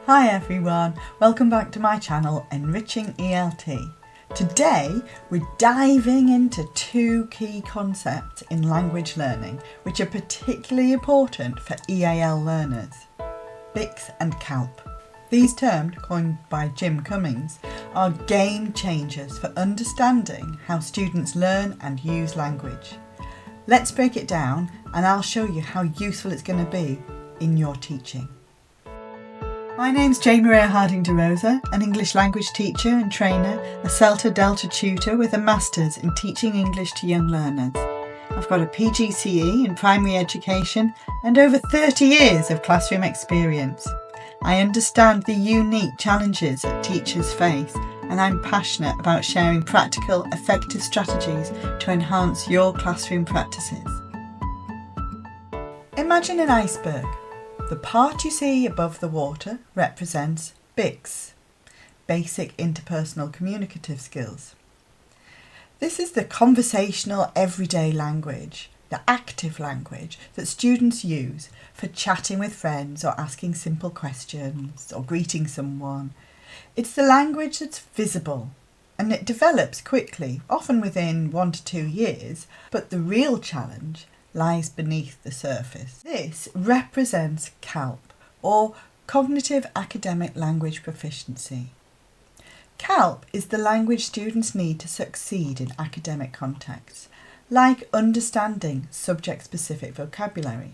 Hi everyone, welcome back to my channel Enriching ELT. Today we're diving into two key concepts in language learning which are particularly important for EAL learners, BICS and CALP. These terms, coined by Jim Cummings, are game changers for understanding how students learn and use language. Let's break it down and I'll show you how useful it's going to be in your teaching. My name's JMHdR, an English language teacher and trainer, a CELTA Delta tutor with a Masters in Teaching English to Young Learners. I've got a PGCE in primary education and over 30 years of classroom experience. I understand the unique challenges that teachers face, and I'm passionate about sharing practical, effective strategies to enhance your classroom practices. Imagine an iceberg. The part you see above the water represents BICS, Basic Interpersonal Communicative Skills. This is the conversational everyday language, the active language that students use for chatting with friends or asking simple questions or greeting someone. It's the language that's visible and it develops quickly, often within 1 to 2 years, but the real challenge lies beneath the surface. This represents CALP, or Cognitive Academic Language Proficiency. CALP is the language students need to succeed in academic contexts, like understanding subject-specific vocabulary,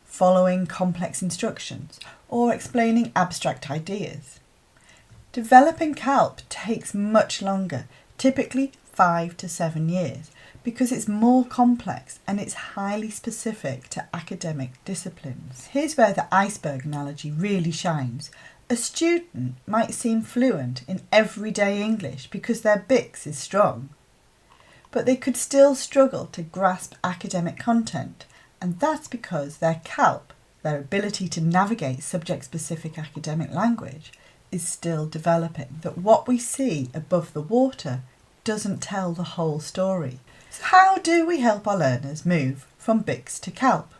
following complex instructions, or explaining abstract ideas. Developing CALP takes much longer, typically 5 to 7 years, because it's more complex and it's highly specific to academic disciplines. Here's where the iceberg analogy really shines. A student might seem fluent in everyday English because their BICS is strong, but they could still struggle to grasp academic content, and that's because their CALP, their ability to navigate subject-specific academic language, is still developing. That what we see above the water doesn't tell the whole story. So how do we help our learners move from BICS to CALP?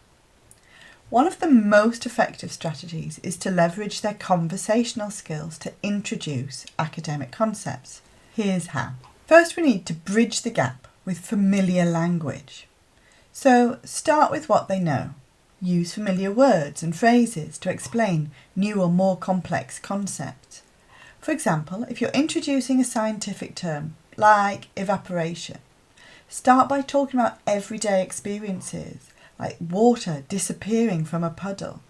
One of the most effective strategies is to leverage their conversational skills to introduce academic concepts. Here's how. First, we need to bridge the gap with familiar language. So start with what they know. Use familiar words and phrases to explain new or more complex concepts. For example, if you're introducing a scientific term like evaporation, start by talking about everyday experiences, like water disappearing from a puddle.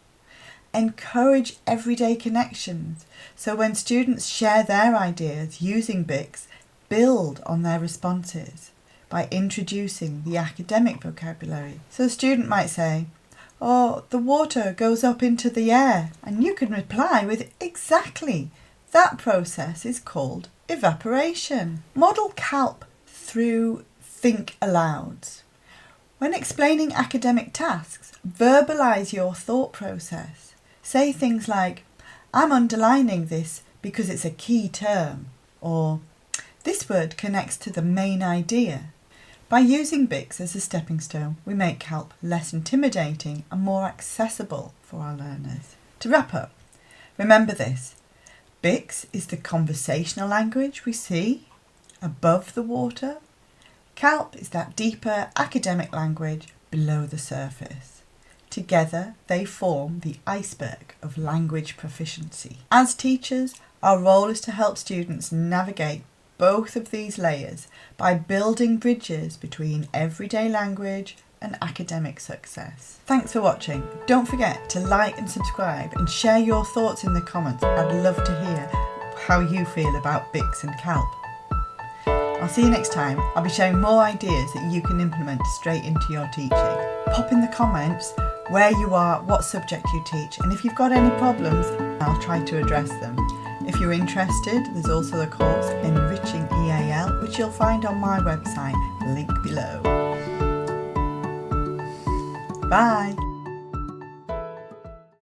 Encourage everyday connections, so when students share their ideas using BICS, build on their responses by introducing the academic vocabulary. So a student might say, "Oh, the water goes up into the air," and you can reply with "Exactly. That process is called evaporation." Model CALP through think alouds. When explaining academic tasks, verbalise your thought process. Say things like, "I'm underlining this because it's a key term," or "This word connects to the main idea." By using BICS as a stepping stone, we make CALP less intimidating and more accessible for our learners. To wrap up, remember this. BICS is the conversational language we see above the water. CALP is that deeper academic language below the surface. Together, they form the iceberg of language proficiency. As teachers, our role is to help students navigate both of these layers by building bridges between everyday language and academic success. Thanks for watching. Don't forget to like and subscribe and share your thoughts in the comments. I'd love to hear how you feel about BICS and CALP. I'll see you next time. I'll be sharing more ideas that you can implement straight into your teaching. Pop in the comments where you are, what subject you teach, and if you've got any problems, I'll try to address them. If you're interested, there's also the course Enriching EAL, which you'll find on my website, link below. Bye!